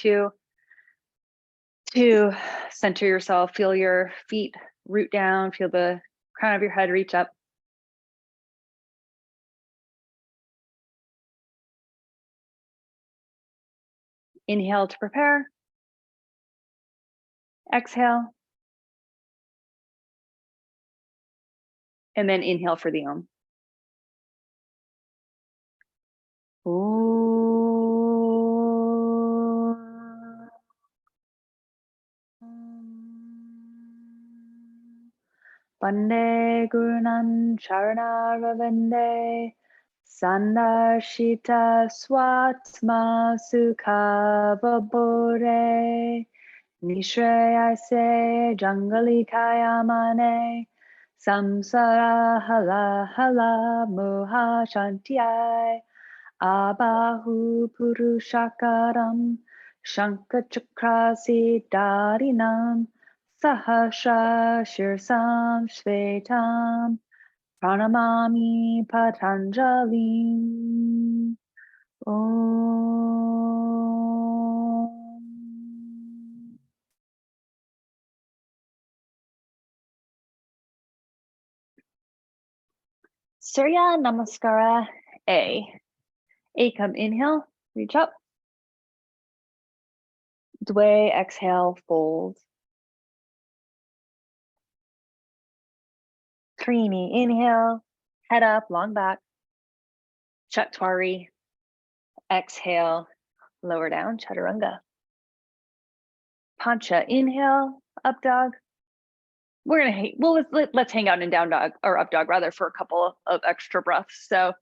you to center yourself, feel your feet root down, feel the crown of your head reach up. Inhale to prepare. Exhale. And then inhale for the Om. Vande Gurunan Sharanaravinda Sandarshita Swatma Sukha Vabore Nishrayase Jangali Kayamane Samsara Hala Hala Moha Shantiyai Abahu Purushakaram Shankachakrasi Darinam Sahasra Shirsam Shvetam Pranamami Patanjali Om. Surya Namaskara A. Come inhale, reach up. Dwe, exhale, fold. Trini, inhale, head up, long back. Chaturanga, exhale, lower down, chaturanga. Pancha, inhale, up dog. We're gonna let's hang out in down dog or up dog rather for a couple of extra breaths. So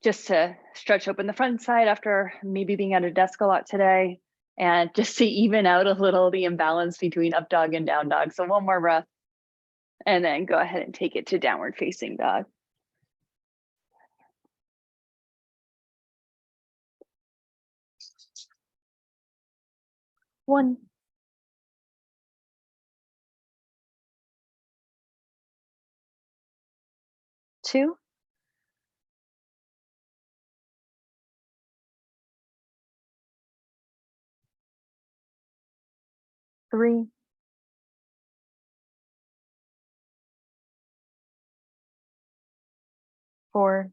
just to stretch open the front side after maybe being at a desk a lot today, and just to even out a little the imbalance between up dog and down dog. So one more breath, and then go ahead and take it to downward facing dog. One, two, three, four,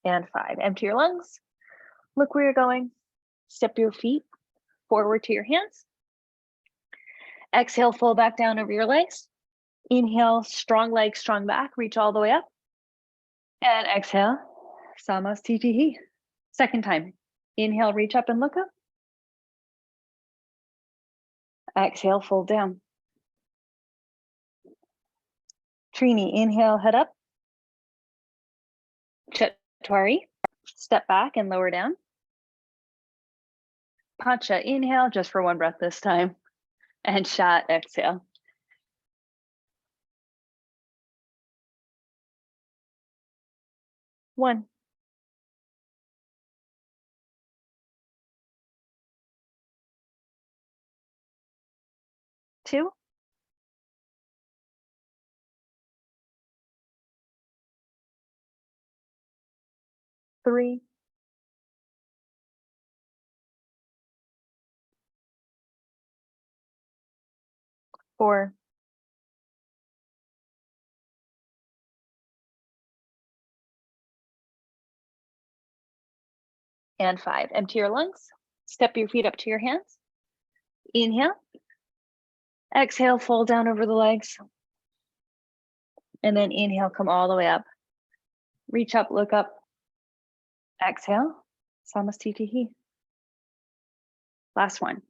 and five. Empty your lungs. Look where you're going. Step your feet forward to your hands. Exhale, fold back down over your legs. Inhale, strong legs, strong back, reach all the way up. And exhale, Samastitihi. Second time. Inhale, reach up and look up. Exhale, fold down. Trini, inhale, head up. Chaturanga, step back and lower down. Pancha, inhale, just for one breath this time. And Shat, exhale. One, two, three, four, and five. Empty your lungs. Step your feet up to your hands. Inhale. Exhale, fold down over the legs. And then inhale, come all the way up. Reach up, look up. Exhale, Samastitihi. Last one.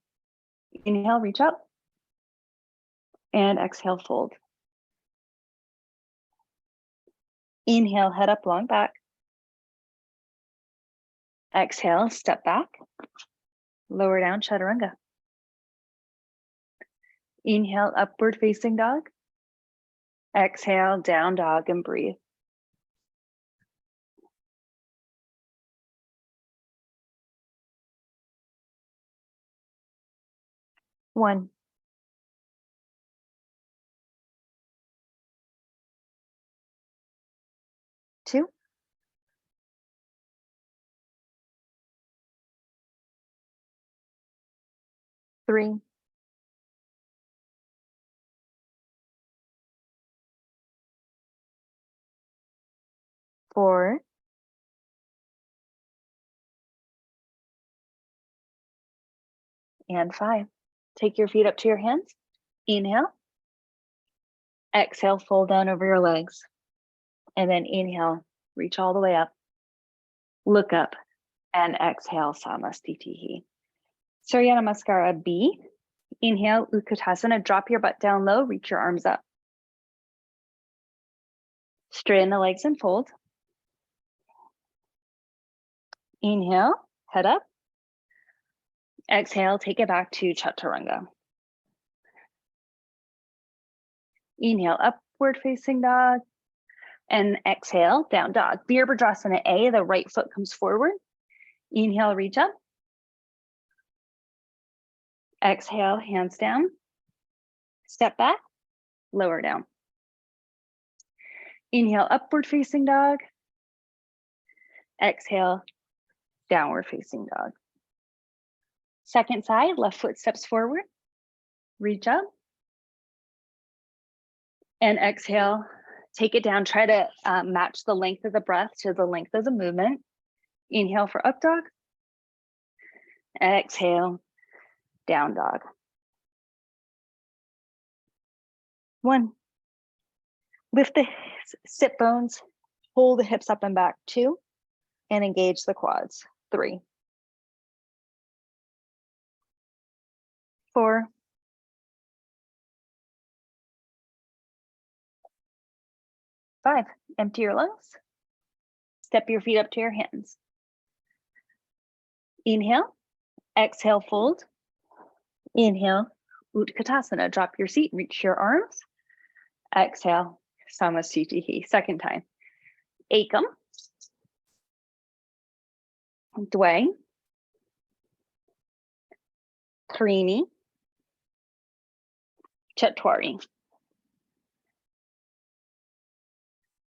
Inhale, reach up. And exhale, fold. Inhale, head up, long back. Exhale, step back. Lower down, chaturanga. Inhale, upward facing dog. Exhale, down dog and breathe. One, 2, 3, 4, and 5. Take your feet up to your hands. Inhale. Exhale, fold down over your legs. And then inhale, reach all the way up. Look up and exhale, Samastitihi. Surya Namaskara B. Inhale, Utkatasana. Drop your butt down low, reach your arms up. Straighten the legs and fold. Inhale, head up. Exhale, take it back to Chaturanga. Inhale, upward facing dog. And exhale, down dog. Virabhadrasana A, the right foot comes forward. Inhale, reach up. Exhale, hands down. Step back, lower down. Inhale, upward facing dog. Exhale, downward facing dog. Second side, left foot steps forward. Reach up. And exhale, take it down. Try to match the length of the breath to the length of the movement. Inhale for up dog. Exhale, down dog. 1. Lift the sit bones, pull the hips up and back. 2, and engage the quads. 3, 4, 5. Empty your lungs. Step your feet up to your hands. Inhale, exhale, fold. Inhale, Utkatasana. Drop your seat, reach your arms. Exhale, Samastitihi. Second time. Ekam, Dwe, Trini, Chatwari.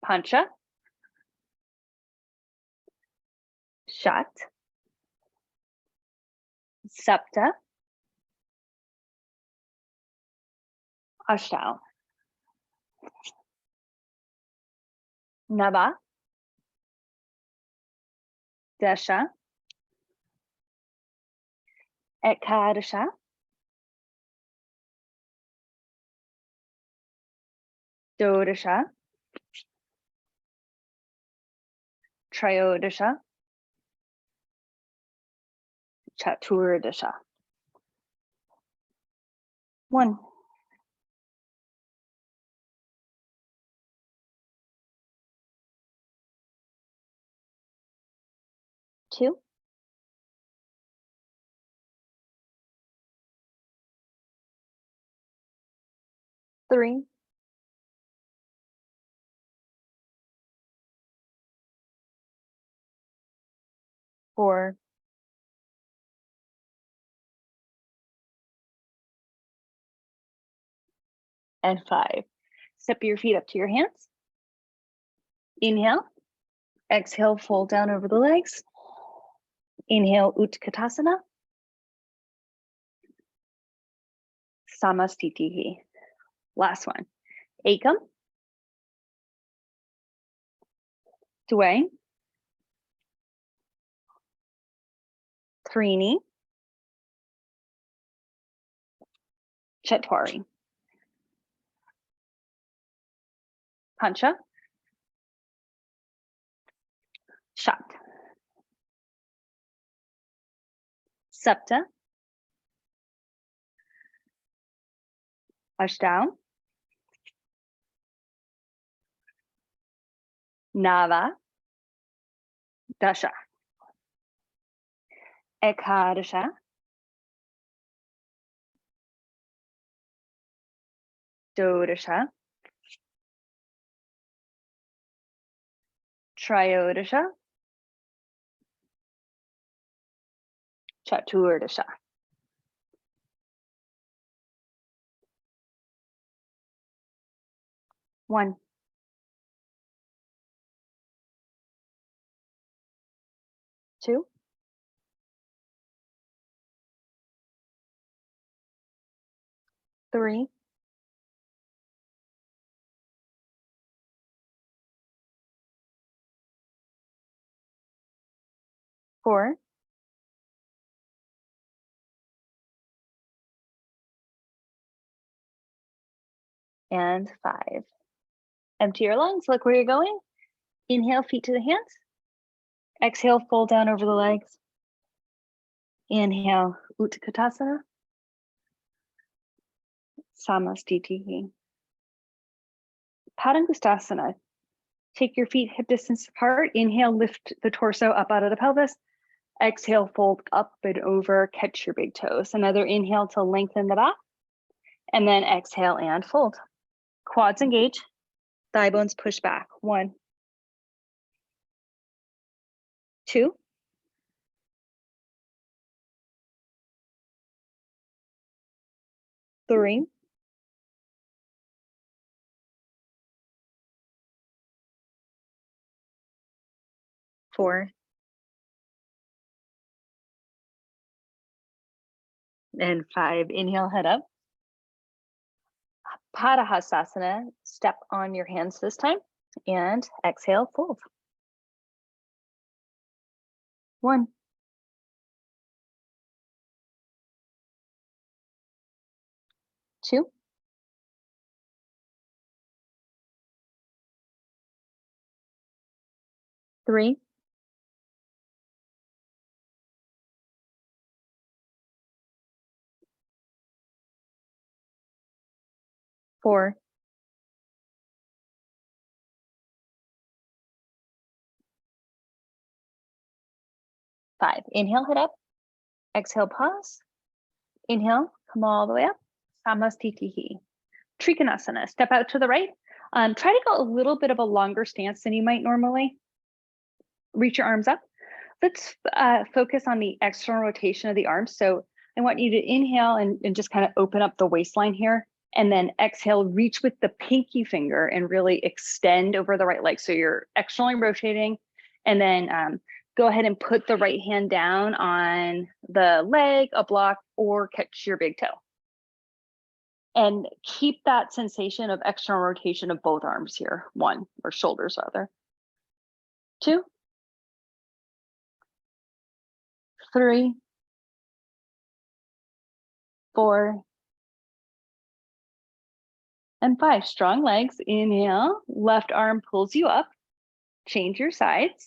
Pancha, Shat, Sapta, Ashtau, Nava, Dasha, Ekadasha, Dodasha, Trayodasha, Chaturdasha. 1, 2, 3, 4, 5. Step your feet up to your hands. Inhale, exhale, fold down over the legs. Inhale, Utkatasana. Samastitihi. Last one. Ekam, Dwe, Trini, Chatwari. Pancha, Shat, Sapta, Ashtau, Nava, Dasha, Ekadasha, Dodasha, Trayodasha, Chaturdasha. 1, 2, 3, 4, and 5. Empty your lungs, look where you're going. Inhale, feet to the hands. Exhale, fold down over the legs. Inhale, Utkatasana. Samastitihi. Padangustasana. Take your feet hip distance apart. Inhale, lift the torso up out of the pelvis. Exhale, fold up and over, catch your big toes. Another inhale to lengthen the back. And then exhale and fold. Quads engage, thigh bones push back. 1, 2, 3, 4, and 5. Inhale, head up. Padahastasana, step on your hands this time. And exhale, fold. 1, 2, 3, 4, 5. Inhale, head up. Exhale, pause. Inhale, come all the way up. Samastitihi. Trikonasana, step out to the right. Try to go a little bit of a longer stance than you might normally. Reach your arms up. Let's focus on the external rotation of the arms. So I want you to inhale and just kind of open up the waistline here. And then exhale, reach with the pinky finger and really extend over the right leg. So you're externally rotating. And then go ahead and put the right hand down on the leg, a block, or catch your big toe. And keep that sensation of external rotation of both arms here. 1, or shoulders rather. 2, 3, 4, and 5. Strong legs. Inhale, left arm pulls you up. Change your sides.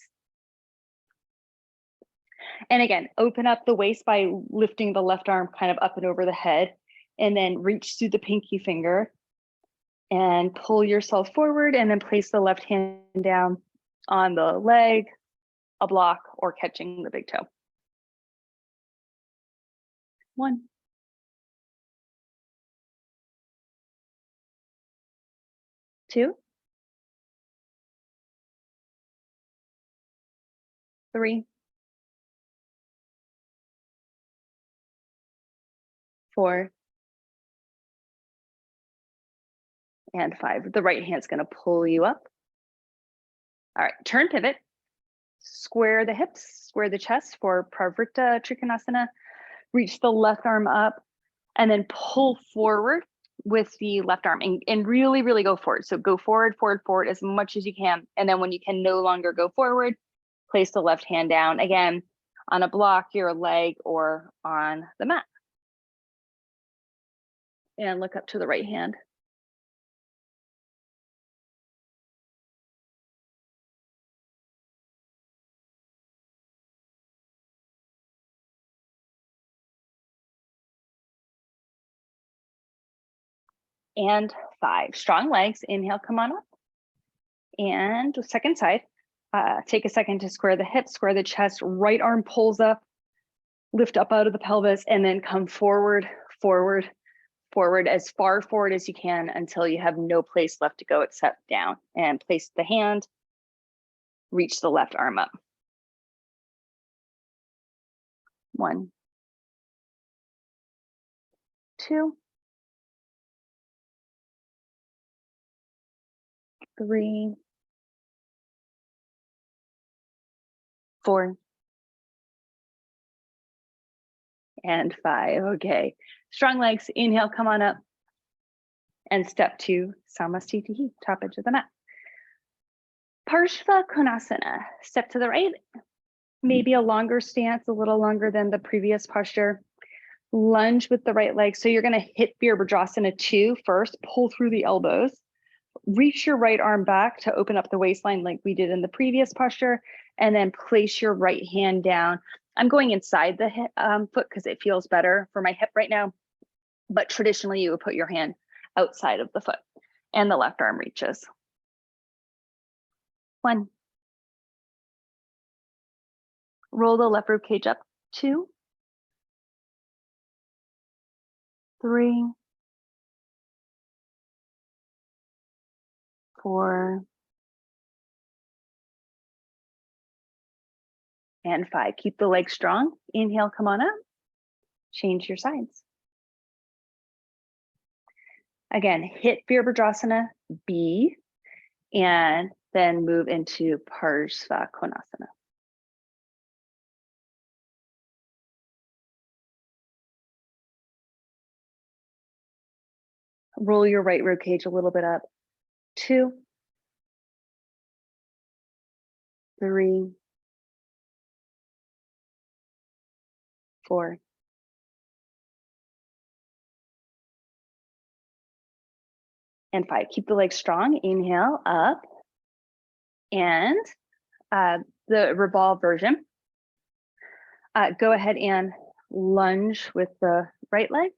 And again, open up the waist by lifting the left arm kind of up and over the head, and then reach through the pinky finger and pull yourself forward, and then place the left hand down on the leg, a block, or catching the big toe. 1, 2, 3, 4, and 5. The right hand's going to pull you up. All right, turn pivot. Square the hips, square the chest for Pravrita Trikonasana. Reach the left arm up and then pull forward with the left arm and really, really go forward. So go forward, forward, forward as much as you can. And then when you can no longer go forward, place the left hand down again on a block, your leg, or on the mat. And look up to the right hand. And 5. Strong legs. Inhale, come on up. And second side. Take a second to square the hips, square the chest. Right arm pulls up, lift up out of the pelvis, and then come forward, forward, forward, as far forward as you can until you have no place left to go except down. And place the hand, reach the left arm up. 1, 2, 3, 4, and 5. Okay, strong legs. Inhale, come on up. And step to Samasthiti, top edge of the mat. Parshva Konasana, step to the right. Maybe a longer stance, a little longer than the previous posture. Lunge with the right leg. So you're gonna hit Virabhadrasana 2 first, pull through the elbows. Reach your right arm back to open up the waistline like we did in the previous posture, and then place your right hand down. I'm going inside the foot because it feels better for my hip right now, but traditionally you would put your hand outside of the foot and the left arm reaches. 1. Roll the left rib cage up. 2. 3. 4. And 5. Keep the legs strong. Inhale, come on up. Change your sides. Again, hit Virabhadrasana B and then move into Parshva Konasana. Roll your right rib cage a little bit up. 2. 3. 4. And 5. Keep the legs strong. Inhale up. And the revolved version. Go ahead and lunge with the right leg.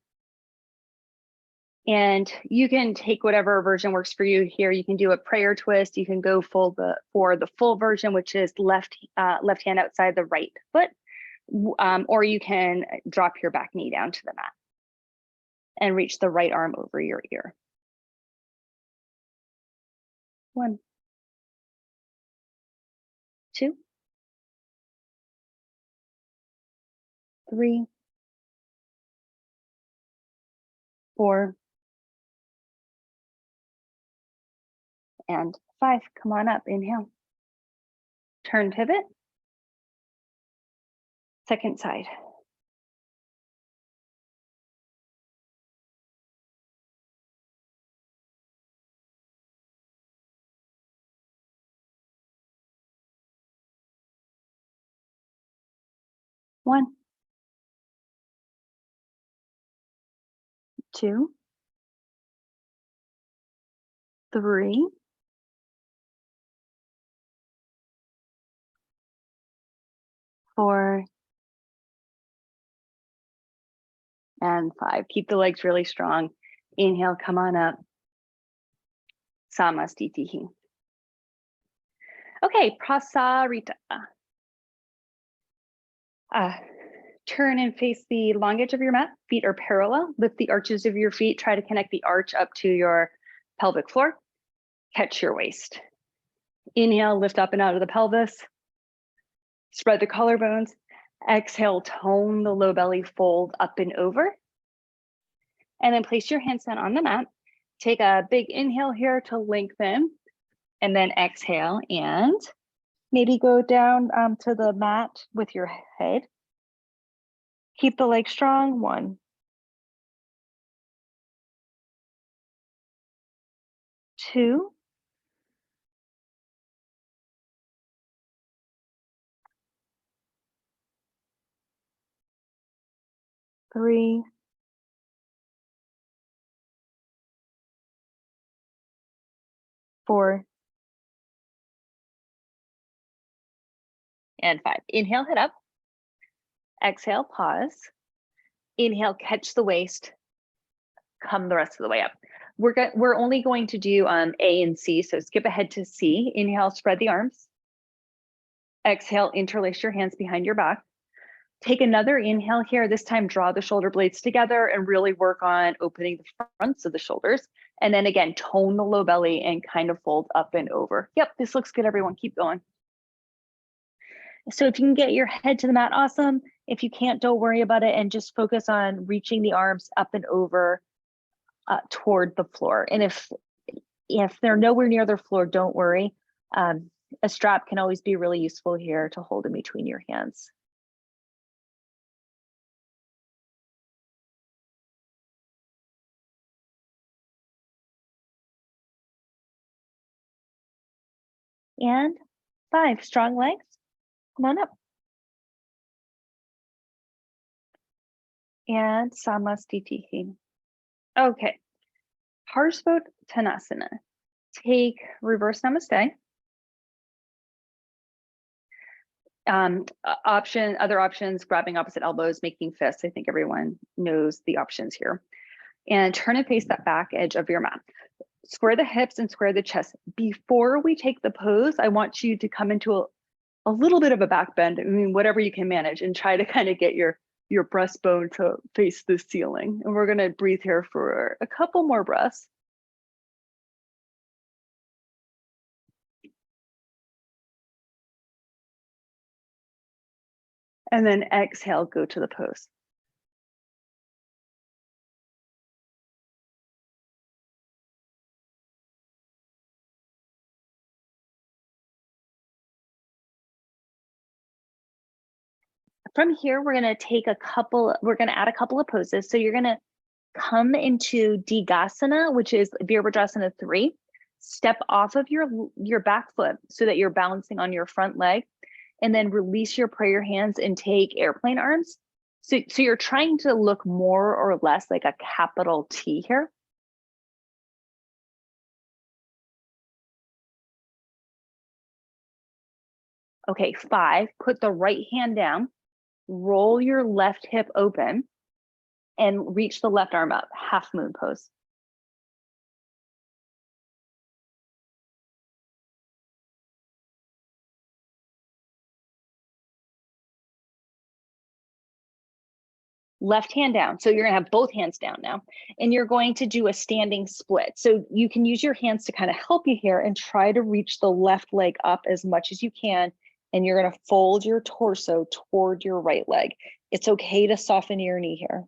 And you can take whatever version works for you here. You can do a prayer twist. You can go for the full version, which is left hand outside the right foot. Or you can drop your back knee down to the mat and reach the right arm over your ear. 1. 2. 3. 4. And 5. Come on up. Inhale. Turn pivot. Second side. One. 2. 3. 4. And 5. Keep the legs really strong. Inhale, come on up. Samasthiti. Okay, Prasarita. Turn and face the long edge of your mat. Feet are parallel. Lift the arches of your feet. Try to connect the arch up to your pelvic floor. Catch your waist. Inhale, lift up and out of the pelvis. Spread the collarbones. Exhale, tone the low belly, fold up and over. And then place your hands down on the mat. Take a big inhale here to lengthen. And then exhale and maybe go down to the mat with your head. Keep the legs strong. 1. 2. 3. 4. And 5. Inhale, head up. Exhale, pause. Inhale, catch the waist. Come the rest of the way up. We're only going to do A and C, so skip ahead to C. Inhale, spread the arms. Exhale, interlace your hands behind your back. Take another inhale here. This time, draw the shoulder blades together and really work on opening the fronts of the shoulders. And then again, tone the low belly and kind of fold up and over. Yep, this looks good, everyone. Keep going. So if you can get your head to the mat, awesome. If you can't, don't worry about it and just focus on reaching the arms up and over toward the floor. And if they're nowhere near the floor, don't worry. A strap can always be really useful here to hold in between your hands. and 5. Strong legs. Come on up. And Samastitihi. Okay. Parshvottanasana. Take reverse namaste. Other options, grabbing opposite elbows, making fists. I think everyone knows the options here. And turn and face that back edge of your mat. Square the hips and square the chest. Before we take the pose, I want you to come into a little bit of a back bend. I mean, whatever you can manage, and try to kind of get your breastbone to face the ceiling. And we're gonna breathe here for a couple more breaths. And then exhale, go to the pose. From here, we're gonna add a couple of poses. So you're gonna come into Digasana, which is Virabhadrasana 3. Step off of your back foot so that you're balancing on your front leg, and then release your prayer hands and take airplane arms. So you're trying to look more or less like a capital T here. Okay, 5, put the right hand down, roll your left hip open, and reach the left arm up, half moon pose. Left hand down. So you're gonna have both hands down now, and you're going to do a standing split. So you can use your hands to kind of help you here and try to reach the left leg up as much as you can. And you're gonna fold your torso toward your right leg. It's okay to soften your knee here.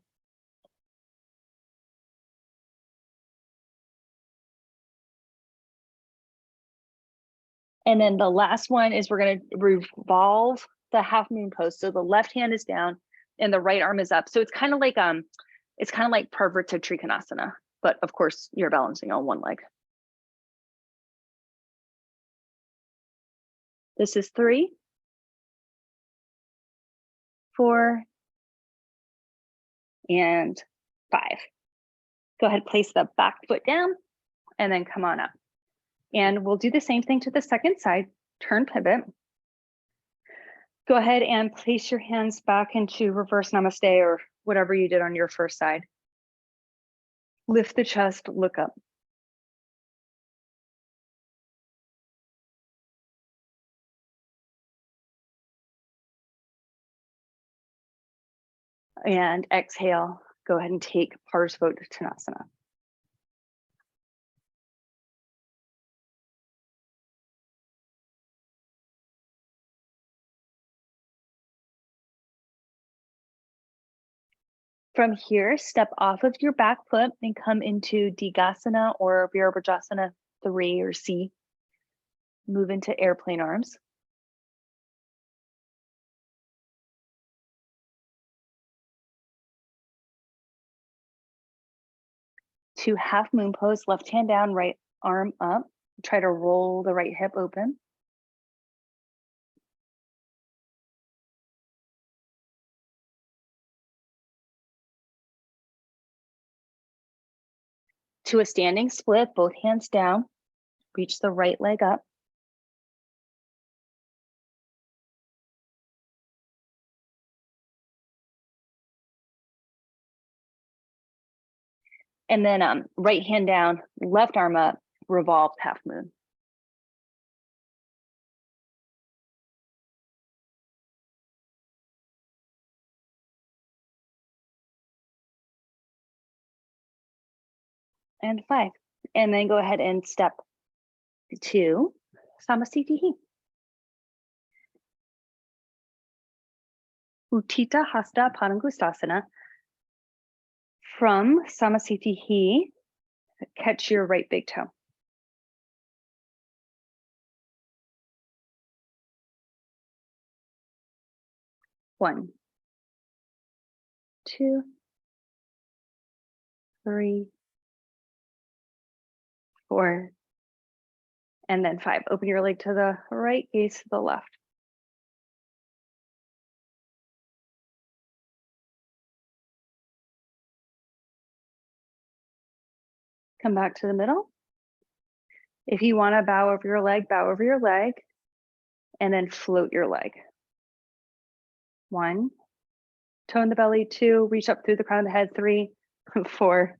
And then the last one is we're gonna revolve the half moon pose. So the left hand is down and the right arm is up. So it's kind of like Parvarta Trikonasana, but of course you're balancing on one leg. This is 3, 4, and 5. Go ahead, place the back foot down and then come on up. And we'll do the same thing to the second side. Turn, pivot. Go ahead and place your hands back into reverse namaste or whatever you did on your first side. Lift the chest, look up. And exhale, go ahead and take Parshvottanasana. From here, step off of your back foot and come into Digasana or Virabhadrasana 3 or C. Move into airplane arms. To half moon pose, left hand down, right arm up. Try to roll the right hip open. To a standing split, both hands down, reach the right leg up. And then right hand down, left arm up, revolved half moon. And 5. And then go ahead and step to Samastitihi. Uttita Hasta Padangustasana. From Samastitihi, catch your right big toe. One, 2, 3, 4, And then 5, open your leg to the right, gaze to the left. Come back to the middle. If you want to bow over your leg, and then float your leg. 1, tone the belly. 2, reach up through the crown of the head. 3, 4,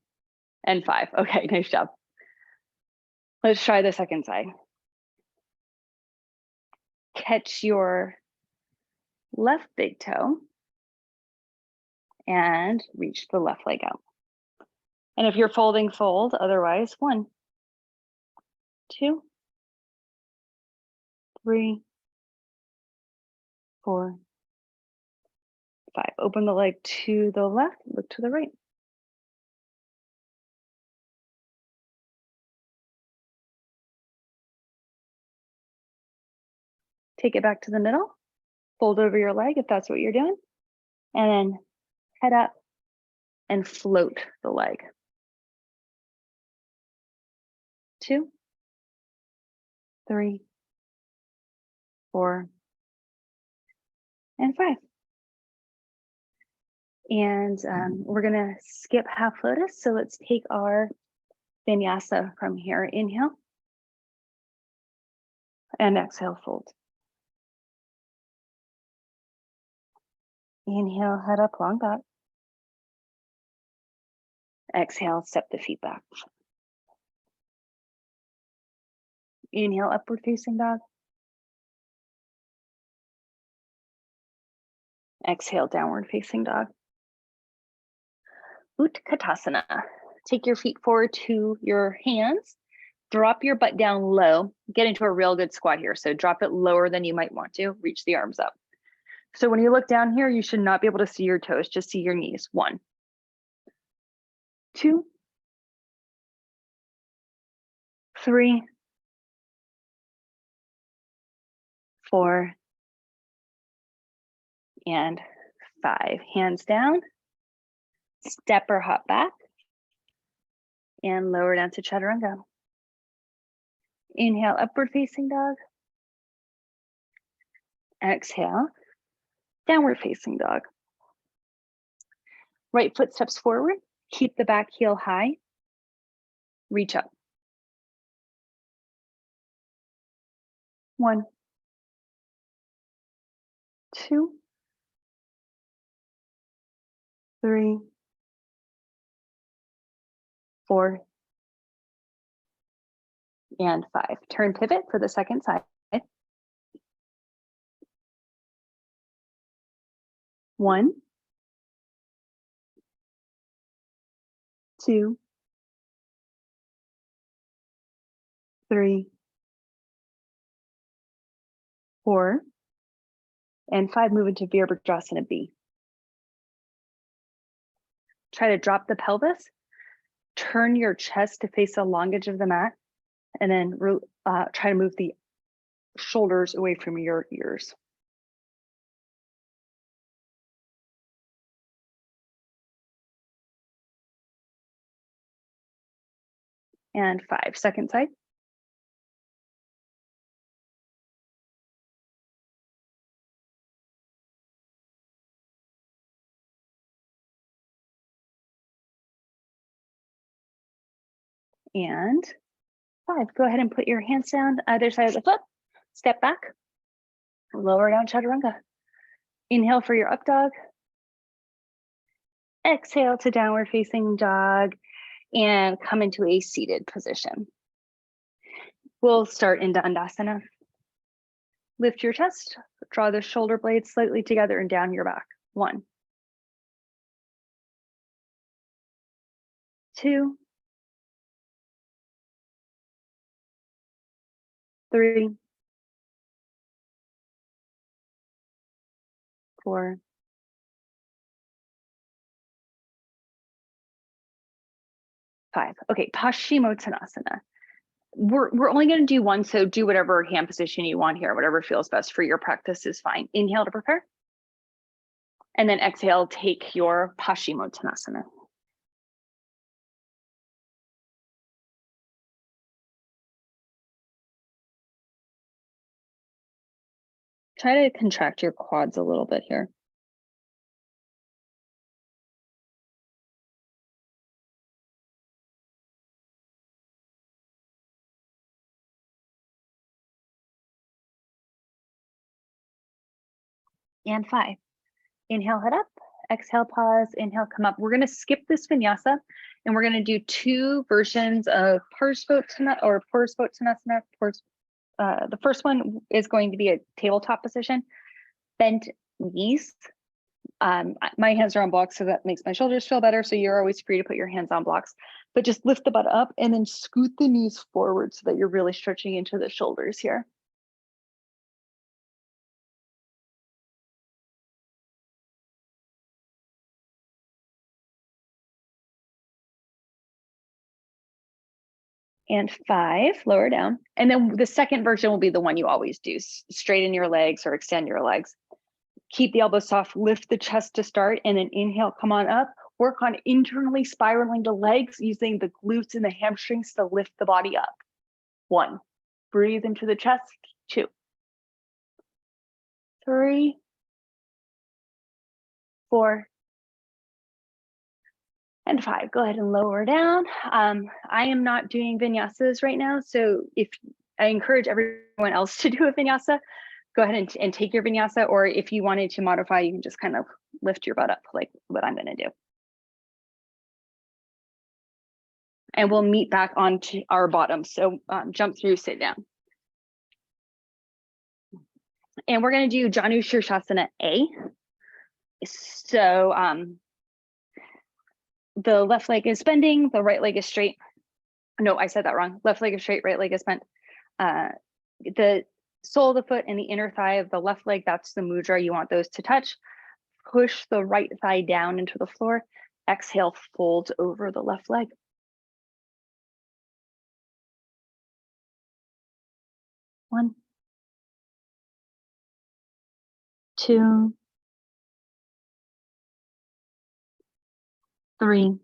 and 5. Okay, nice job. Let's try the second side. Catch your left big toe and reach the left leg out. And if you're folding, fold. Otherwise, 1, 2, 3, 4, 5. Open the leg to the left, look to the right. Take it back to the middle. Fold over your leg if that's what you're doing. And then head up and float the leg. 2, 3, 4, and 5. And we're gonna skip half lotus. So let's take our vinyasa from here. Inhale and exhale, fold. Inhale, head up, long back. Exhale, step the feet back. Inhale, upward facing dog. Exhale, downward facing dog. Utkatasana. Take your feet forward to your hands. Drop your butt down low. Get into a real good squat here. So drop it lower than you might want to. Reach the arms up. So when you look down here, you should not be able to see your toes, just see your knees. 1, 2, 3, 4, and 5. Hands down. Step or hop back. And lower down to chaturanga. Inhale, upward facing dog. Exhale, downward facing dog. Right foot steps forward. Keep the back heel high. Reach up. 1, 2, 3, 4, and 5. Turn pivot for the second side. 1, 2, 3, 4, and 5. Move into Virabhadrasana B. Try to drop the pelvis. Turn your chest to face the long edge of the mat, and then try to move the shoulders away from your ears. And 5. Second side. And 5. Go ahead and put your hands down either side of the foot. Step back. Lower down chaturanga. Inhale for your up dog. Exhale to downward facing dog and come into a seated position. We'll start into Dandasana. Lift your chest, draw the shoulder blades slightly together and down your back. 1, 2, 3, 4, 5. Okay, Paschimottanasana. We're only going to do one, so do whatever hand position you want here, whatever feels best for your practice is fine. Inhale to prepare. And then exhale, take your Paschimottanasana. Try to contract your quads a little bit here. And 5. Inhale, head up. Exhale, pause. Inhale, come up. We're going to skip this vinyasa, and we're going to do 2 versions of Parsvottanasana or Parsvottanasana. The first one is going to be a tabletop position, bent knees. My hands are on blocks, so that makes my shoulders feel better. So you're always free to put your hands on blocks, but just lift the butt up and then scoot the knees forward so that you're really stretching into the shoulders here. And 5, lower down. And then the second version will be the one you always do. Straighten your legs or extend your legs. Keep the elbows soft, lift the chest to start, and then inhale, come on up. Work on internally spiraling the legs using the glutes and the hamstrings to lift the body up. 1, breathe into the chest. 2, 3, 4, and 5. Go ahead and lower down. I am not doing vinyasas right now, so if I encourage everyone else to do a vinyasa, go ahead and take your vinyasa, or if you wanted to modify, you can just kind of lift your butt up like what I'm going to do. And we'll meet back onto our bottom. So jump through, sit down. And we're going to do Janu Shirshasana A. So the left leg is bending, the right leg is straight. No, I said that wrong. Left leg is straight, right leg is bent. The sole of the foot and the inner thigh of the left leg, that's the mudra. You want those to touch. Push the right thigh down into the floor. Exhale, fold over the left leg. 1, 2, 3,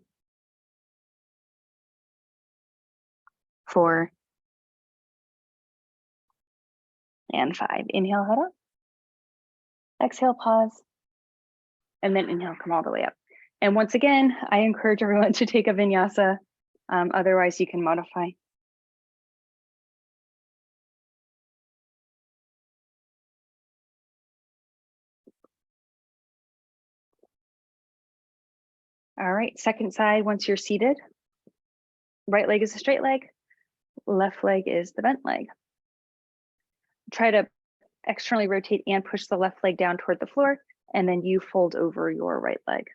4, and 5. Inhale, head up. Exhale, pause. And then inhale, come all the way up. And once again, I encourage everyone to take a vinyasa. Otherwise, you can modify. All right, second side, once you're seated, right leg is a straight leg, left leg is the bent leg. Try to externally rotate and push the left leg down toward the floor, and then you fold over your right leg.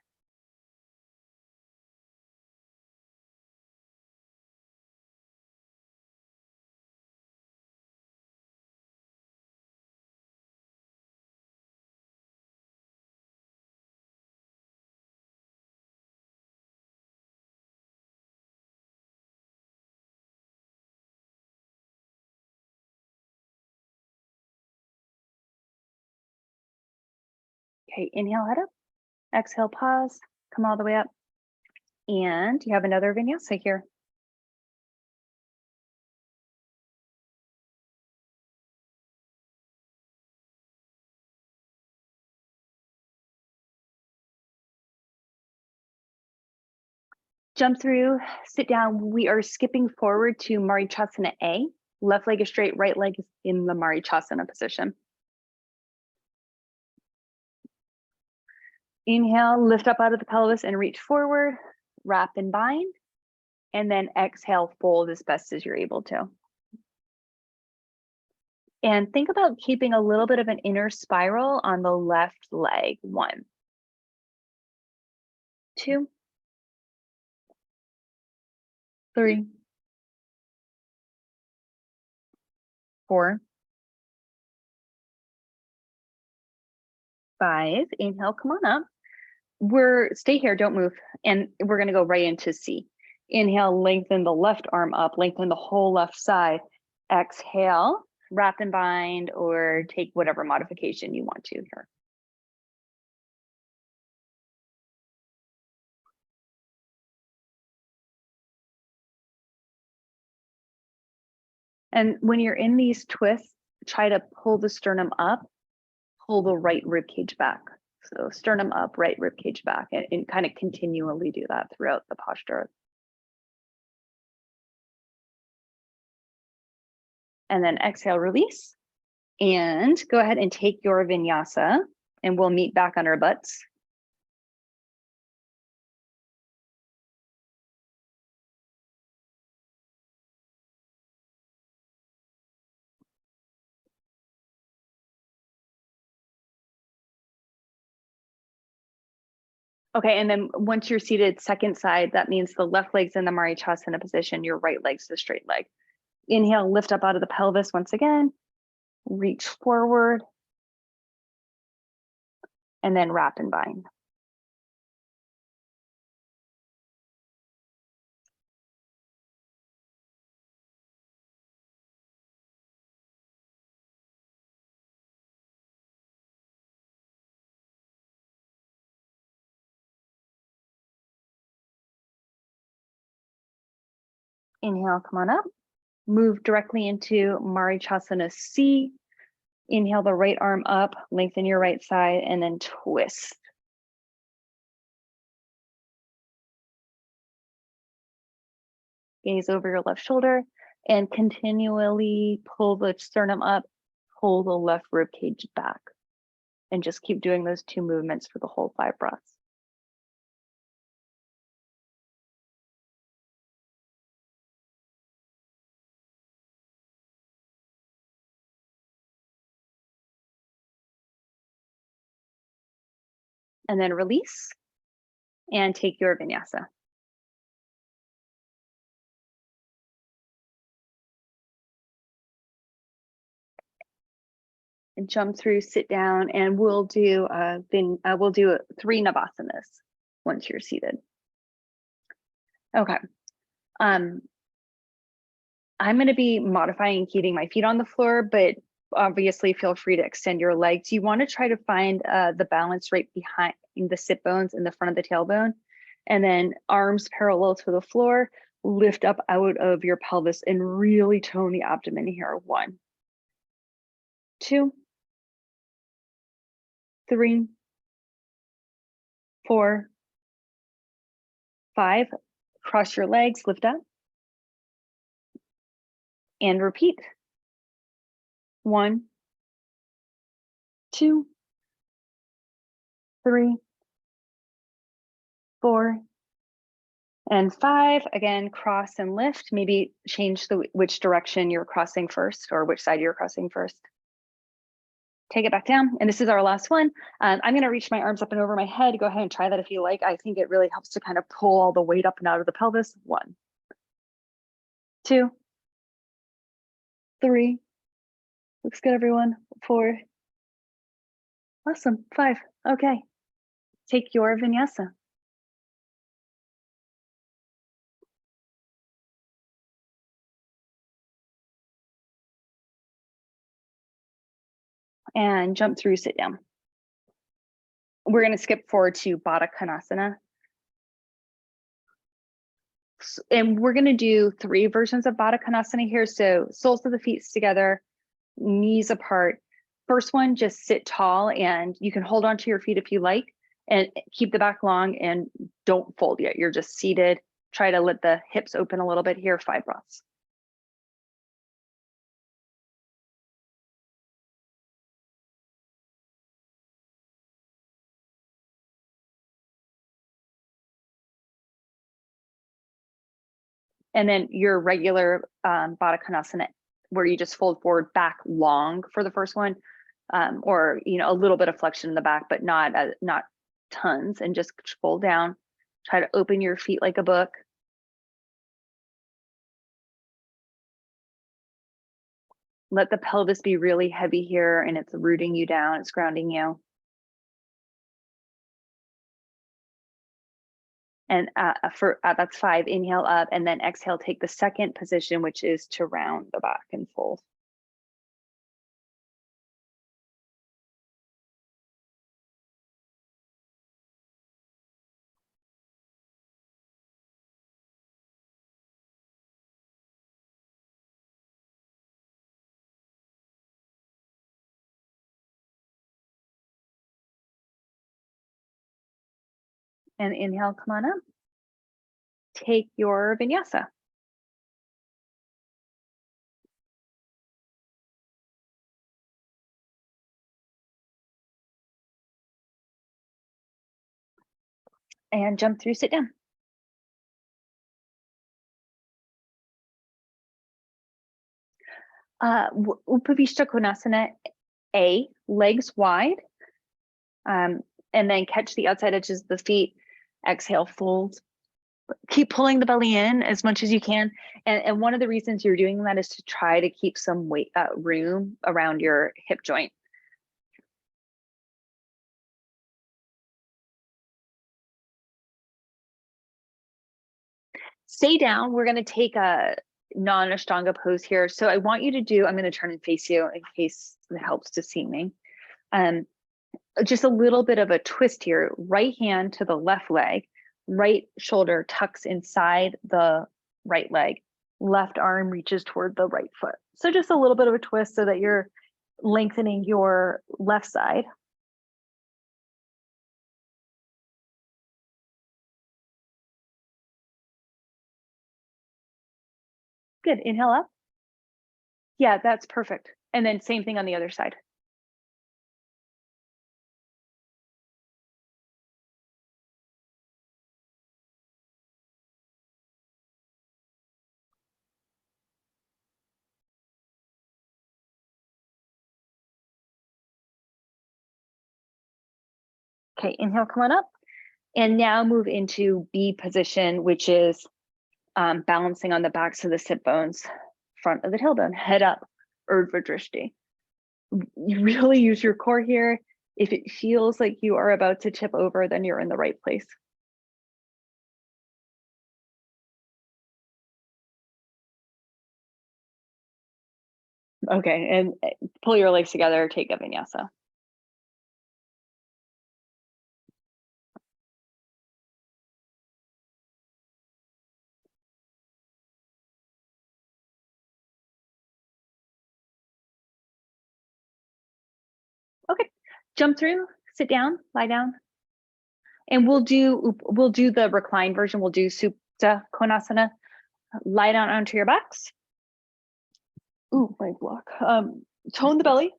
Okay, inhale, head up, exhale, pause, come all the way up. And you have another vinyasa here. Jump through, sit down. We are skipping forward to Marichasana A. Left leg is straight, right leg is in the Marichasana position. Inhale, lift up out of the pelvis and reach forward, wrap and bind, and then exhale, fold as best as you're able to. And think about keeping a little bit of an inner spiral on the left leg. 1, 2, 3, 4, 5. Inhale, come on up. Stay here, don't move. And we're gonna go right into C. Inhale, lengthen the left arm up, lengthen the whole left side. Exhale, wrap and bind, or take whatever modification you want to here. And when you're in these twists, try to pull the sternum up pull the right rib cage back. So sternum up, right rib cage back, and kind of continually do that throughout the posture. And then exhale, release. And go ahead and take your vinyasa, and we'll meet back on our butts. Okay, and then once you're seated second side, that means the left leg's in the Marichyasana position, your right leg's the straight leg. Inhale, lift up out of the pelvis once again, reach forward, and then wrap and bind. Inhale, come on up. Move directly into Marichyasana C. Inhale the right arm up, lengthen your right side, and then twist. Gaze over your left shoulder and continually pull the sternum up, pull the left rib cage back. And just keep doing those 2 movements for the whole 5 breaths. And then release and take your vinyasa. And jump through, sit down, and we'll do 3 navasanas once you're seated. Okay. I'm going to be modifying keeping my feet on the floor, but obviously feel free to extend your legs. You want to try to find the balance right behind the sit bones in the front of the tailbone, and then arms parallel to the floor, lift up out of your pelvis and really tone the abdomen here. 1, 2, 3, 4, 5. Cross your legs, lift up, and repeat. 1, 2, 3, 4, and 5. Again, cross and lift. Maybe change which direction you're crossing first, or which side you're crossing first. Take it back down. And this is our last one. I'm going to reach my arms up and over my head. Go ahead and try that if you like. I think it really helps to kind of pull all the weight up and out of the pelvis. 1, 2, 3. Looks good, everyone. 4. Awesome. 5. Okay. Take your vinyasa. And jump through, sit down. We're going to skip forward to Baddha Konasana. And we're going to do 3 versions of Baddha Konasana here. So soles of the feet together, knees apart. First one, just sit tall, and you can hold onto your feet if you like, and keep the back long and don't fold yet. You're just seated. Try to let the hips open a little bit here. 5 breaths. And then your regular Baddha Konasana, where you just fold forward back long for the first one, or a little bit of flexion in the back, but not tons, and just fold down. Try to open your feet like a book. Let the pelvis be really heavy here, and it's rooting you down, it's grounding you. And that's 5, inhale up, and then exhale, take the second position, which is to round the back and fold. And inhale, come on up. Take your vinyasa. And jump through, sit down. Upavishta Konasana A, legs wide. And then catch the outside edges of the feet. Exhale, fold. Keep pulling the belly in as much as you can. And one of the reasons you're doing that is to try to keep some weight, room around your hip joint. Stay down. We're going to take a non-Ashtanga pose here. So I want you to do, I'm going to turn and face you in case it helps to see me. Just a little bit of a twist here. Right hand to the left leg, right shoulder tucks inside the right leg, left arm reaches toward the right foot. So just a little bit of a twist so that you're lengthening your left side. Good, inhale up. Yeah, that's perfect. And then same thing on the other side. Okay, inhale, come on up. And now move into B position, which is balancing on the backs of the sit bones, front of the tailbone, head up, Urdhva Drishti. You really use your core here. If it feels like you are about to tip over, then you're in the right place. Okay, and pull your legs together, take a vinyasa. Okay, jump through, sit down, lie down. And we'll do the reclined version. We'll do Supta Konasana. Lie down onto your backs. Ooh, my block. Tone the belly.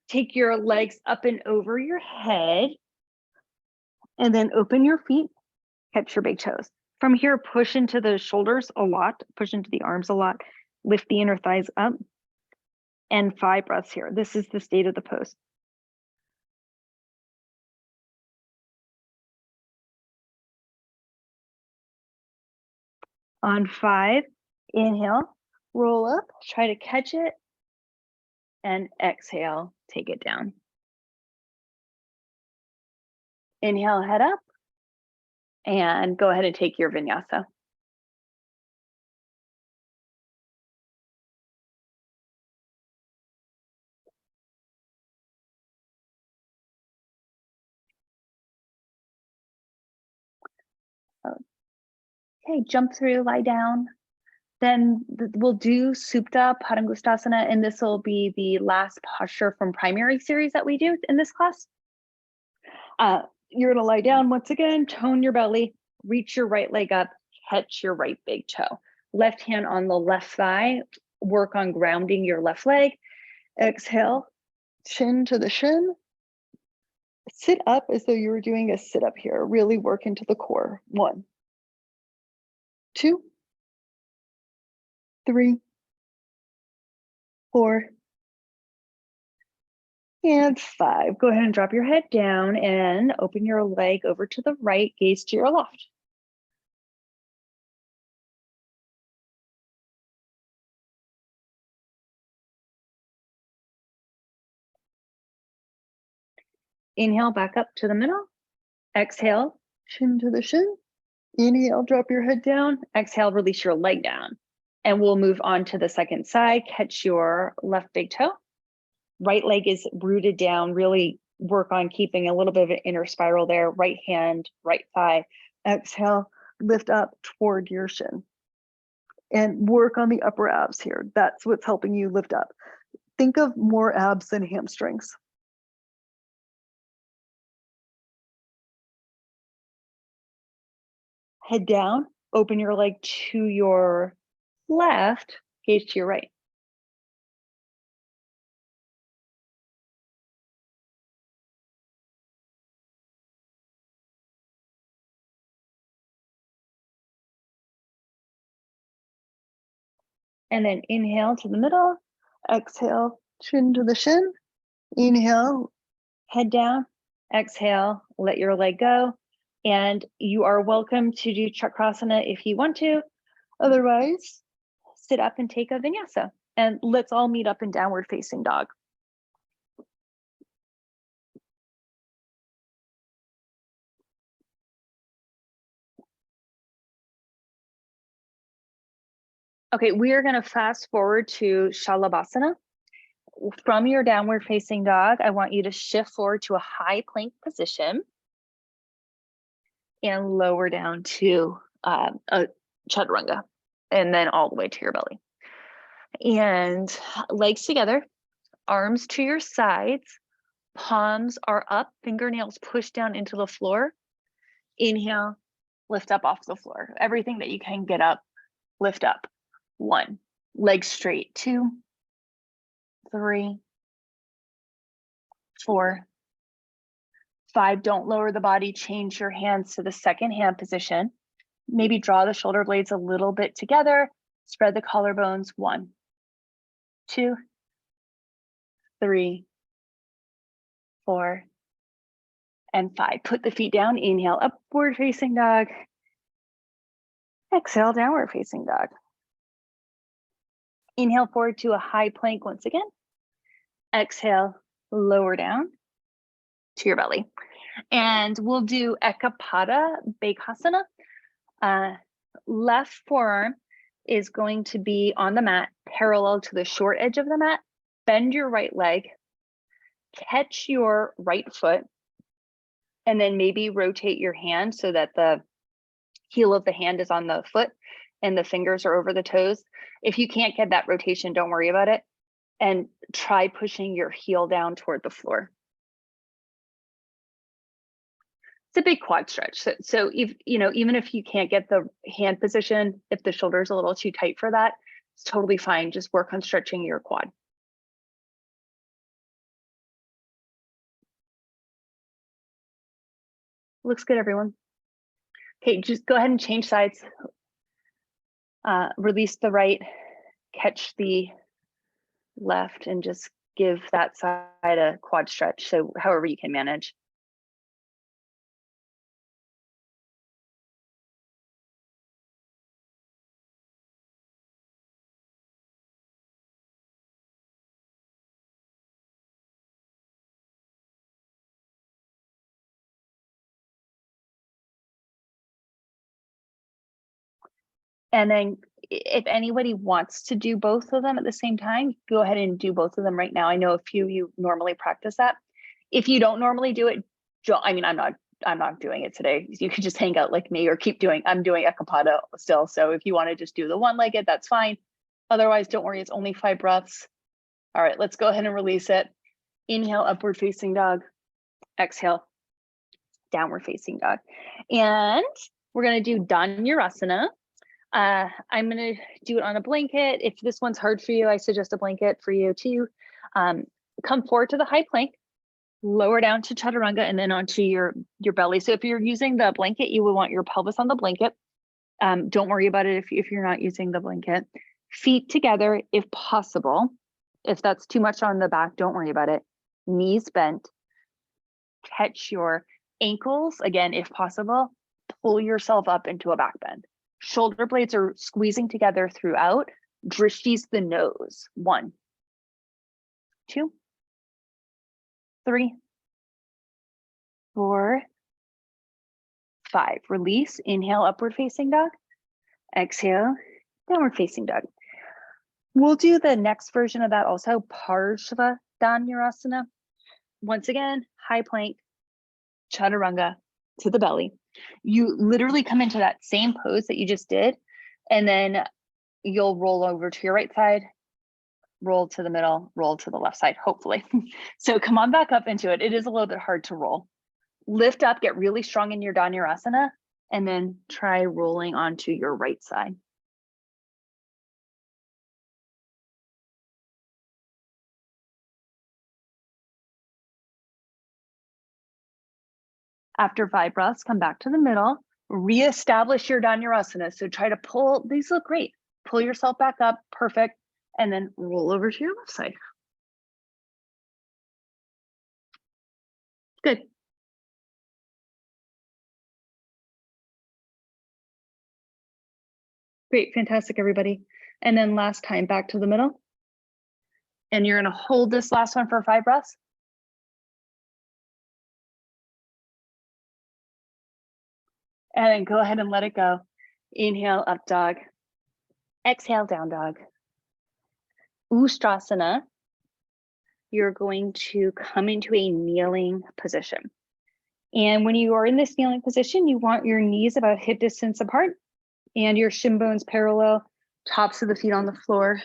Take your legs up and over your head. And then open your feet. Catch your big toes. From here, push into the shoulders a lot. Push into the arms a lot. Lift the inner thighs up. And 5 breaths here. This is the state of the pose. On 5, inhale, roll up, try to catch it, and exhale, take it down. Inhale, head up, and go ahead and take your vinyasa. Okay, jump through, lie down. Then we'll do Supta Padangustasana, and this will be the last posture from primary series that we do in this class. You're gonna lie down once again, tone your belly, reach your right leg up, catch your right big toe. Left hand on the left thigh, work on grounding your left leg. Exhale, chin to the shin. Sit up as though you were doing a sit up here. Really work into the core. 1, 2, 3, 4, and 5. Go ahead and drop your head down and open your leg over to the right, gaze to your left. Inhale, back up to the middle. Exhale, chin to the shin. Inhale, drop your head down. Exhale, release your leg down. And we'll move on to the second side. Catch your left big toe. Right leg is rooted down. Really work on keeping a little bit of an inner spiral there. Right hand, right thigh. Exhale, lift up toward your shin. And work on the upper abs here. That's what's helping you lift up. Think of more abs than hamstrings. head down, open your leg to your left, gaze to your right. And then inhale to the middle, exhale, chin to the shin. Inhale, head down, exhale, let your leg go. And you are welcome to do Chakrasana if you want to. Otherwise, sit up and take a vinyasa. And let's all meet up in downward facing dog. Okay, we are going to fast forward to Shalabhasana. From your downward facing dog, I want you to shift forward to a high plank position and lower down to a chaturanga, and then all the way to your belly. And legs together, arms to your sides, palms are up, fingernails push down into the floor. Inhale, lift up off the floor. Everything that you can get up, lift up. 1, legs straight. 2, 3, 4, 5. Don't lower the body. Change your hands to the second hand position. Maybe draw the shoulder blades a little bit together. Spread the collarbones. 1, 2, 3, 4, and 5. Put the feet down. Inhale, upward facing dog. Exhale, downward facing dog. Inhale forward to a high plank once again. Exhale, lower down to your belly. And we'll do Ekapada Bakasana. Left forearm is going to be on the mat, parallel to the short edge of the mat. Bend your right leg, catch your right foot, and then maybe rotate your hand so that the heel of the hand is on the foot and the fingers are over the toes. If you can't get that rotation, don't worry about it. And try pushing your heel down toward the floor. It's a big quad stretch. So if, even if you can't get the hand position, if the shoulder is a little too tight for that, it's totally fine. Just work on stretching your quad. Looks good, everyone. Okay, just go ahead and change sides. Release the right, catch the left, and just give that side a quad stretch. So however you can manage. And then if anybody wants to do both of them at the same time, go ahead and do both of them right now. I know a few of you normally practice that. If you don't normally do it, I'm not doing it today. You could just hang out like me or keep doing, I'm doing Ekapada still. So if you want to just do the one-legged, that's fine. Otherwise, don't worry, it's only 5 breaths. All right, let's go ahead and release it. Inhale, upward facing dog. Exhale, downward facing dog. And we're going to do Dhanurasana. I'm going to do it on a blanket. If this one's hard for you, I suggest a blanket for you too. Come forward to the high plank, lower down to chaturanga, and then onto your belly. So if you're using the blanket, you would want your pelvis on the blanket. Don't worry about it if you're not using the blanket. Feet together if possible. If that's too much on the back, don't worry about it. Knees bent. Catch your ankles, again, if possible. Pull yourself up into a back bend. Shoulder blades are squeezing together throughout. Drishti's the nose. 1, 2, 3, 4, 5. Release. Inhale, upward facing dog. Exhale, downward facing dog. We'll do the next version of that also, Parshva Dhanurasana. Once again, high plank, chaturanga to the belly. You literally come into that same pose that you just did, and then you'll roll over to your right side, roll to the middle, roll to the left side, hopefully. So come on back up into it. It is a little bit hard to roll. Lift up, get really strong in your Dhanurasana, and then try rolling onto your right side. After 5 breaths, come back to the middle, reestablish your Dhanurasana. So try to pull, these look great. Pull yourself back up, perfect, and then roll over to your left side. Good. Great, fantastic, everybody. And then last time, back to the middle. And you're gonna hold this last one for 5 breaths. And then go ahead and let it go. Inhale, up dog. Exhale, down dog. Ustrasana. You're going to come into a kneeling position. And when you are in this kneeling position, you want your knees about hip distance apart and your shin bones parallel, tops of the feet on the floor.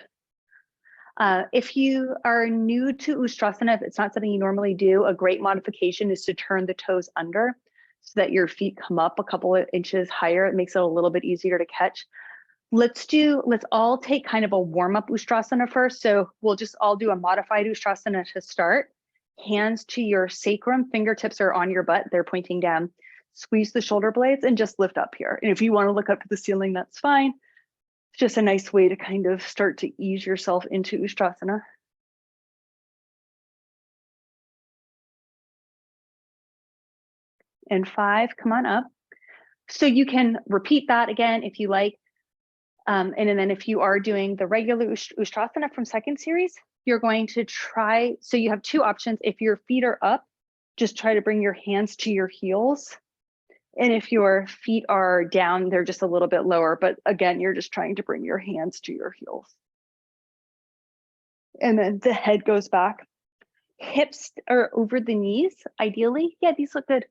If you are new to Ustrasana, if it's not something you normally do, a great modification is to turn the toes under so that your feet come up a couple of inches higher. It makes it a little bit easier to catch. Let's all take kind of a warm-up Ustrasana first. So we'll just all do a modified Ustrasana to start. Hands to your sacrum, fingertips are on your butt, they're pointing down. Squeeze the shoulder blades and just lift up here. And if you want to look up to the ceiling, that's fine. It's just a nice way to kind of start to ease yourself into Ustrasana. And 5, come on up. So you can repeat that again if you like. And then if you are doing the regular Ustrasana from second series, you're going to try, so you have 2 options. If your feet are up, just try to bring your hands to your heels. And if your feet are down, they're just a little bit lower, but again, you're just trying to bring your hands to your heels. And then the head goes back. Hips are over the knees, ideally. Yeah, these look good.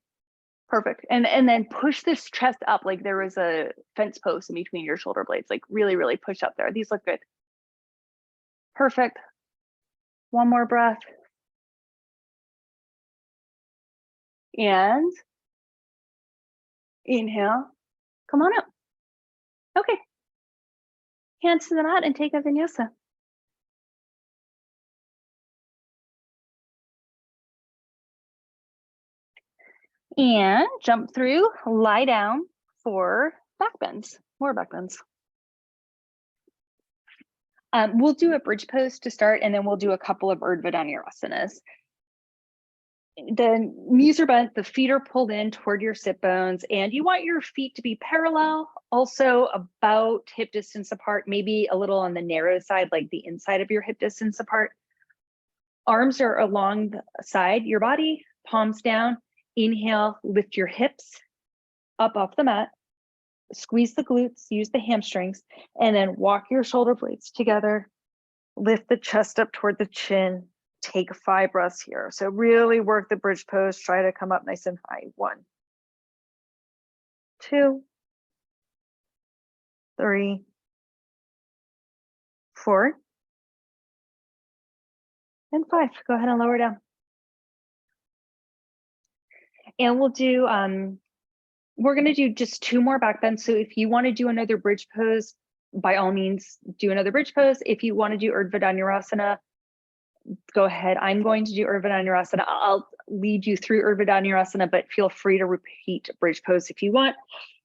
Perfect. And then push this chest up like there was a fence post in between your shoulder blades, like really, really push up there. These look good. Perfect. One more breath. And inhale, come on up. Okay. Hands to the mat and take a vinyasa. And jump through, lie down for backbends, more backbends. We'll do a bridge pose to start, and then we'll do a couple of Urdhva Dhanurasanas. The knees are bent, the feet are pulled in toward your sit bones, and you want your feet to be parallel, also about hip distance apart, maybe a little on the narrow side, like the inside of your hip distance apart. Arms are along the side, your body, palms down. Inhale, lift your hips up off the mat, squeeze the glutes, use the hamstrings, and then walk your shoulder blades together, lift the chest up toward the chin, take 5 breaths here. So really work the bridge pose, try to come up nice and high. 1, 2, 3, 4, and 5. Go ahead and lower down. And we'll do, we're gonna do just 2 more back bends. So if you wanna do another bridge pose, by all means, do another bridge pose. If you wanna do Urdhva Dhanurasana, go ahead. I'm going to do Urdhva Dhanurasana. I'll lead you through Urdhva Dhanurasana, but feel free to repeat bridge pose if you want.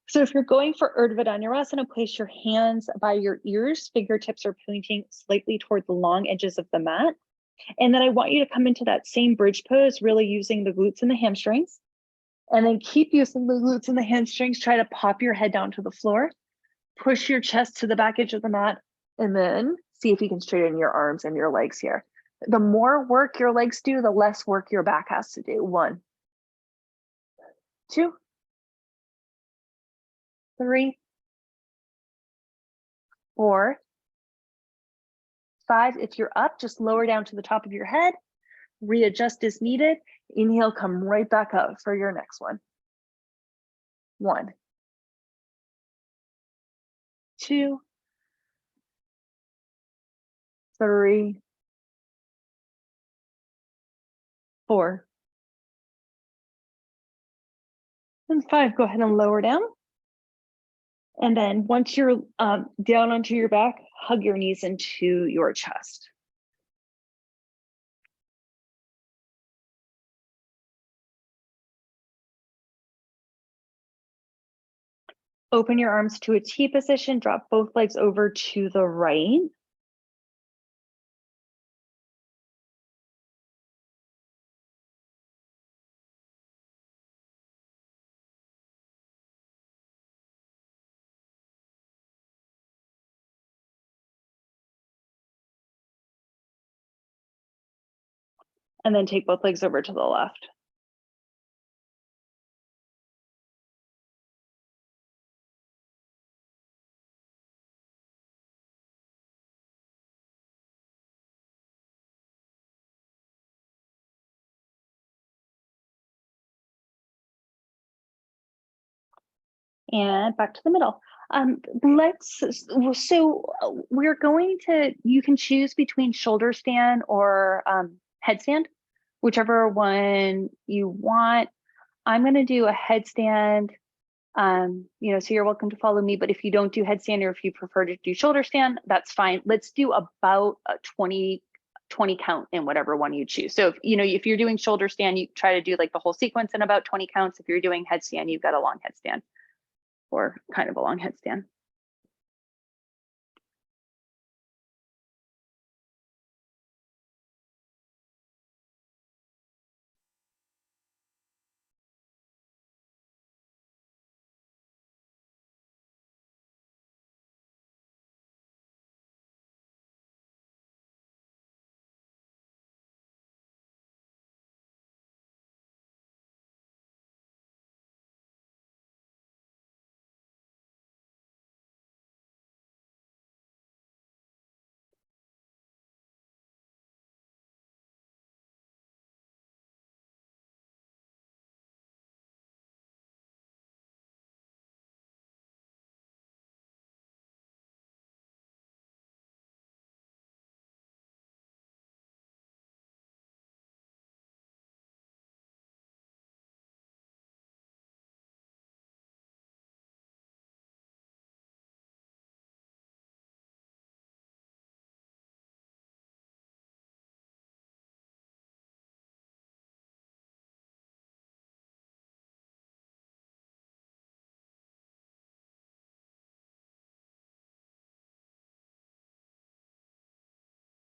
So if you're going for Urdhva Dhanurasana, place your hands by your ears. Fingertips are pointing slightly toward the long edges of the mat. And then I want you to come into that same bridge pose, really using the glutes and the hamstrings. And then keep using the glutes and the hamstrings. Try to pop your head down to the floor. Push your chest to the back edge of the mat. And then see if you can straighten your arms and your legs here. The more work your legs do, the less work your back has to do. 1, 2, 3, 4, 5. If you're up, just lower down to the top of your head. Readjust as needed. Inhale, come right back up for your next one. 1, 2, 3, 4, and 5. Go ahead and lower down. And then once you're down onto your back, hug your knees into your chest. Open your arms to a T position, drop both legs over to the right. And then take both legs over to the left. And back to the middle. We're going to, you can choose between shoulder stand or headstand, whichever one you want. I'm going to do a headstand, so you're welcome to follow me, but if you don't do headstand or if you prefer to do shoulder stand, that's fine. Let's do about a 20 count in whatever one you choose. So if you're doing shoulder stand, you try to do like the whole sequence in about 20 counts. If you're doing headstand, you've got a long headstand or kind of a long headstand.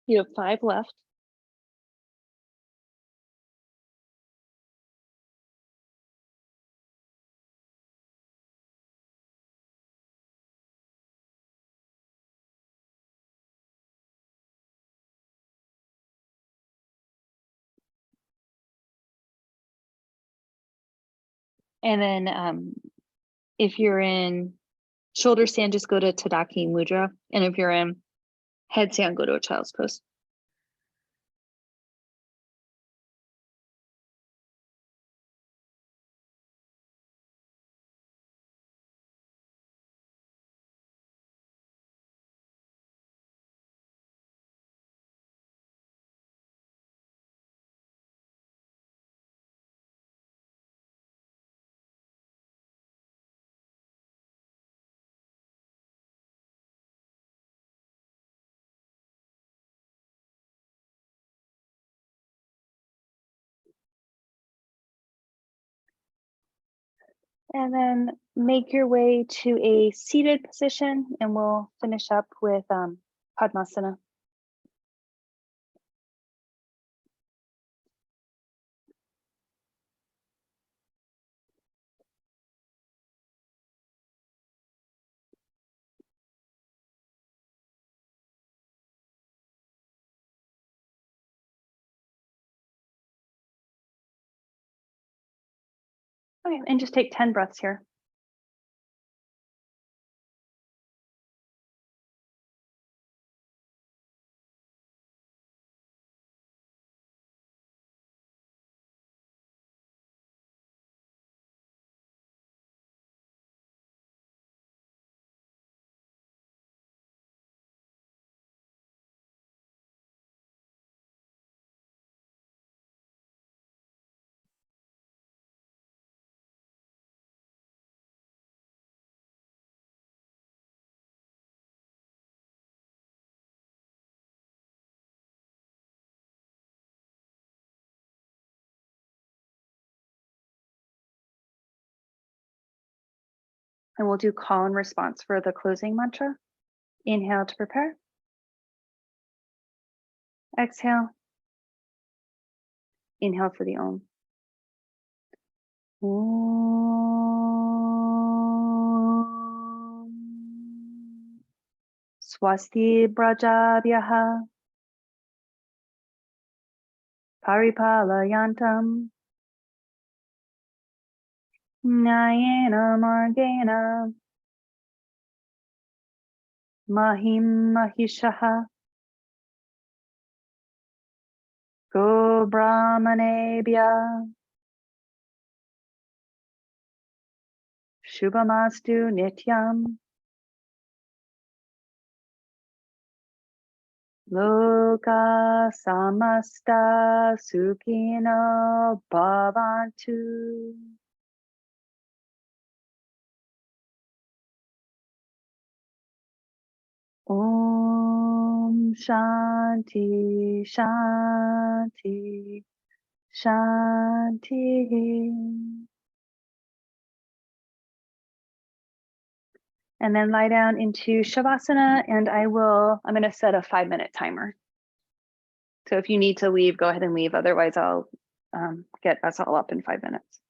You have 5 left. And then if you're in shoulder stand, just go to Tadaki Mudra. And if you're in headstand, go to a child's pose. And then make your way to a seated position, and we'll finish up with Padmasana. Okay, and just take 10 breaths here. And we'll do call and response for the closing mantra. Inhale to prepare. Exhale. Inhale for the Om. Om. Swasti Brajabhyaha Paripalayantam Nyayena Margena Mahim Mahishaha Go Brahmanebhya Shubhamastu Nityam Loka Samasta Sukhino Bhavantu. Om Shanti Shanti Shanti. And then lie down into Shavasana, and I'm going to set a 5-minute timer. So if you need to leave, go ahead and leave. Otherwise, I'll get us all up in 5 minutes.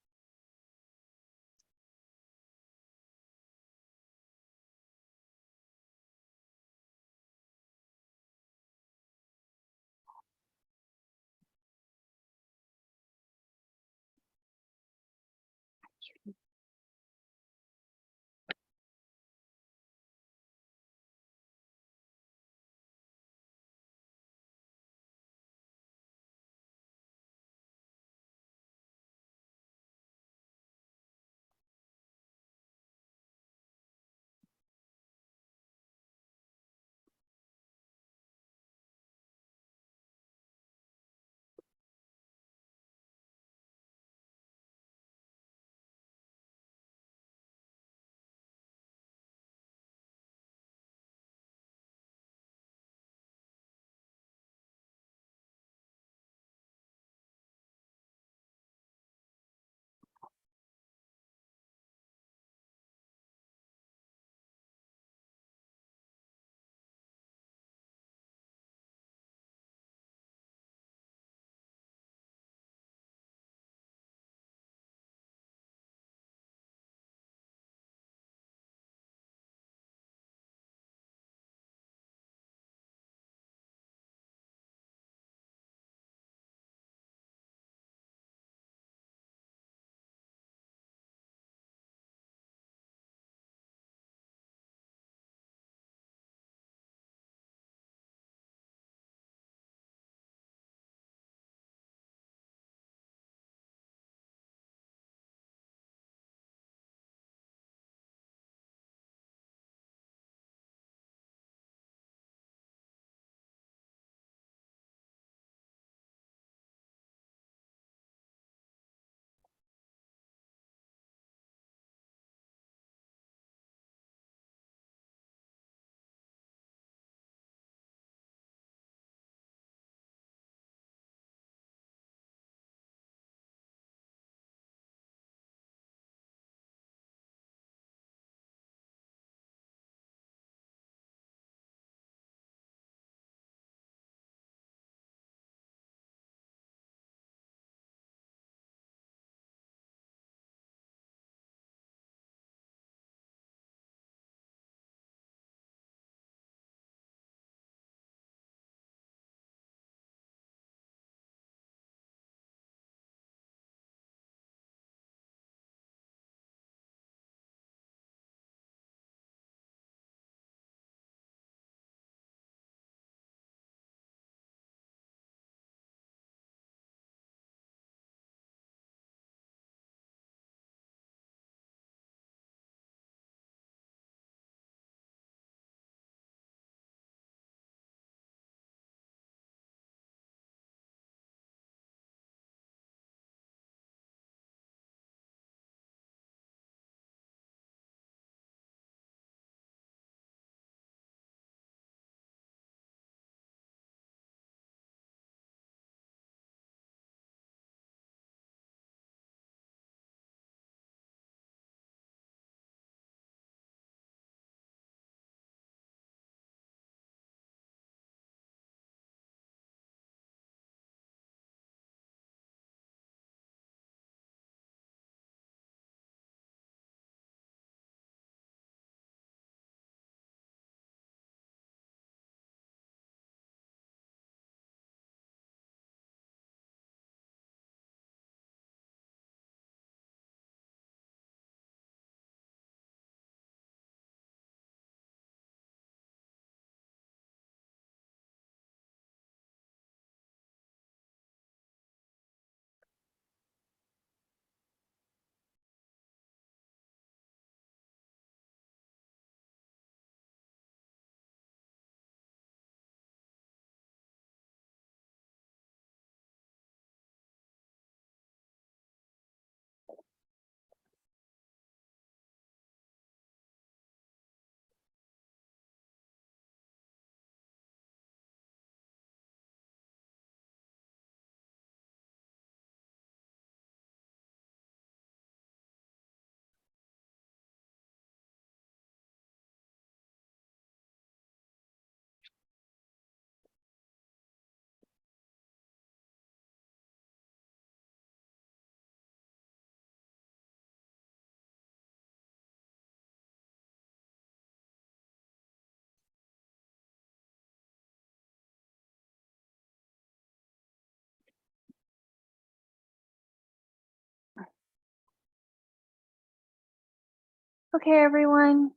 Okay, everyone.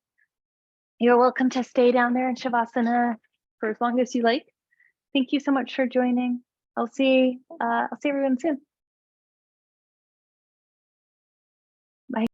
You're welcome to stay down there in Shavasana for as long as you like. Thank you so much for joining. I'll see everyone soon. Bye.